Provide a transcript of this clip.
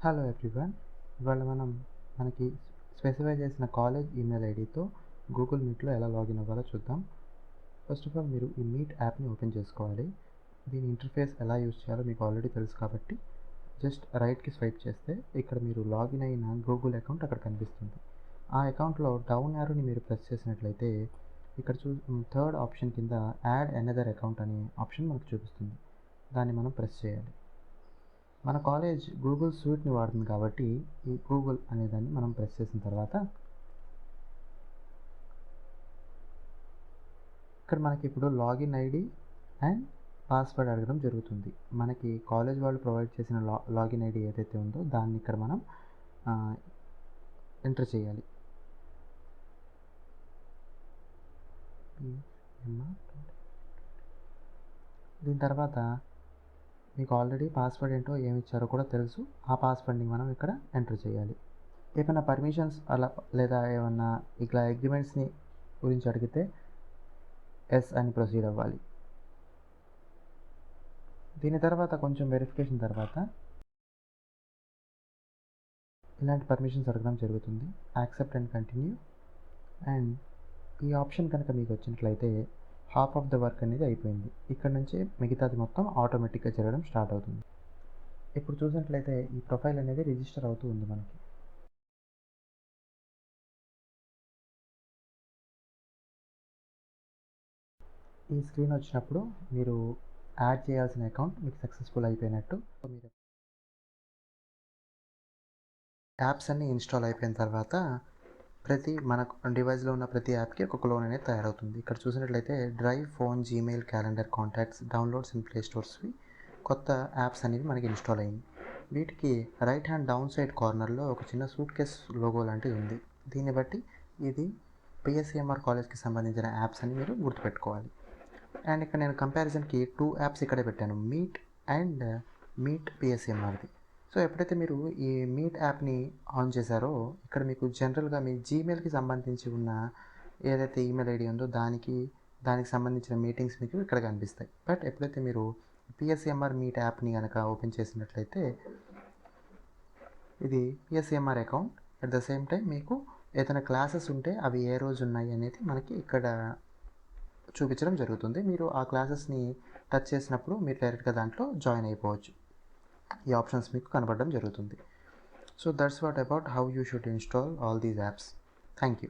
Hello everyone. ఇవాళ మనకి specify చేసిన కాలేజ్ ఈమెయిల్ ఐడితో గూగుల్ మీట్లో ఎలా లాగిన్ అవ్వాలో చూద్దాం. ఫస్ట్ ఆఫ్ ఆల్ మీరు ఈ మీట్ యాప్ని ఓపెన్ చేసుకోవాలి. దీని ఇంటర్ఫేస్ ఎలా యూజ్ చేయాలో మీకు ఆల్రెడీ తెలుసు కాబట్టి జస్ట్ రైట్కి స్వైప్ చేస్తే ఇక్కడ మీరు లాగిన్ అయిన గూగుల్ అకౌంట్ అక్కడ కనిపిస్తుంది. ఆ అకౌంట్లో డౌన్ యారోని మీరు ప్రెస్ చేసినట్లయితే ఇక్కడ థర్డ్ ఆప్షన్ కింద యాడ్ అనదర్ అకౌంట్ అనే ఆప్షన్ మనకు చూపిస్తుంది. దాన్ని మనం ప్రెస్ చేయాలి. మన కాలేజ్ గూగుల్ సూట్ని వాడుతుంది కాబట్టి ఈ గూగుల్ అనేదాన్ని మనం ప్రెస్ చేసిన తర్వాత ఇక్కడ మనకి ఇప్పుడు లాగిన్ ఐడి అండ్ పాస్వర్డ్ అడగడం జరుగుతుంది. మనకి కాలేజ్ వాళ్ళు ప్రొవైడ్ చేసిన లాగిన్ ఐడి ఏదైతే ఉందో దాన్ని ఇక్కడ మనం ఎంటర్ చేయాలి. దీని తర్వాత మీకు ఆల్రెడీ పాస్వర్డ్ ఏంటో ఏమి ఇచ్చారో కూడా తెలుసు. ఆ పాస్వర్డ్ని మనం ఇక్కడ ఎంటర్ చేయాలి. ఏమైనా పర్మిషన్స్ అలా లేదా ఏమన్నా ఇట్లా అగ్రిమెంట్స్ని గురించి అడిగితే ఎస్ అని ప్రొసీడ్ అవ్వాలి. దీని తర్వాత కొంచెం వెరిఫికేషన్ తర్వాత ఇలాంటి పర్మిషన్స్ అడగడం జరుగుతుంది. Accept and continue. అండ్ ఈ ఆప్షన్ కనుక మీకు వచ్చినట్లయితే హాఫ్ ఆఫ్ ద వర్క్ అనేది అయిపోయింది. ఇక్కడ నుంచి మిగతాది మొత్తం ఆటోమేటిక్గా జరగడం స్టార్ట్ అవుతుంది. ఇప్పుడు చూసినట్లయితే ఈ ప్రొఫైల్ అనేది రిజిస్టర్ అవుతూ ఉంది. మనకి ఈ స్క్రీన్ వచ్చినప్పుడు మీరు యాడ్ చేయాల్సిన అకౌంట్ మీకు సక్సెస్ఫుల్ అయిపోయినట్టు. మీరు యాప్స్ అన్నీ ఇన్స్టాల్ అయిపోయిన తర్వాత మన డివైస్లో ఉన్న ప్రతి యాప్కి ఒక క్లోన్ అనేది తయారవుతుంది. ఇక్కడ చూసినట్లయితే drive, phone, Gmail, calendar, contacts, downloads and play స్టోర్స్వి కొత్త యాప్స్ అనేవి మనకి ఇన్స్టాల్ అయ్యింది. వీటికి రైట్ హ్యాండ్ డౌన్ సైడ్ కార్నర్లో ఒక చిన్న సూట్ కేస్ లోగో లాంటిది ఉంది. దీన్ని బట్టి ఇది పిఎస్సిఎంఆర్ కాలేజ్కి సంబంధించిన యాప్స్ అని మీరు గుర్తుపెట్టుకోవాలి. అండ్ ఇక్కడ నేను కంపారిజన్కి 2 యాప్స్ ఇక్కడే పెట్టాను, మీట్ అండ్ మీట్ పిఎస్సిఎంఆర్ది. సో ఎప్పుడైతే మీరు ఈ మీట్ యాప్ని ఆన్ చేశారో ఇక్కడ మీకు జనరల్గా మీ జీమెయిల్కి సంబంధించి ఉన్న ఏదైతే ఈమెయిల్ ఐడి ఉందో దానికి సంబంధించిన మీటింగ్స్ మీకు ఇక్కడ కనిపిస్తాయి. బట్ ఎప్పుడైతే మీరు పిఎస్సిఎంఆర్ మీట్ యాప్ని కనుక ఓపెన్ చేసినట్లయితే ఇది PSCMR account. At the same time మీకు ఏదైనా క్లాసెస్ ఉంటే అవి ఏ రోజు ఉన్నాయి అనేది మనకి ఇక్కడ చూపించడం జరుగుతుంది. మీరు ఆ క్లాసెస్ని టచ్ చేసినప్పుడు మీరు డైరెక్ట్గా దాంట్లో జాయిన్ అయిపోవచ్చు. ఈ ఆప్షన్స్ మీకు కనపడడం జరుగుతుంది. So that's what about how you should install all these apps. Thank you.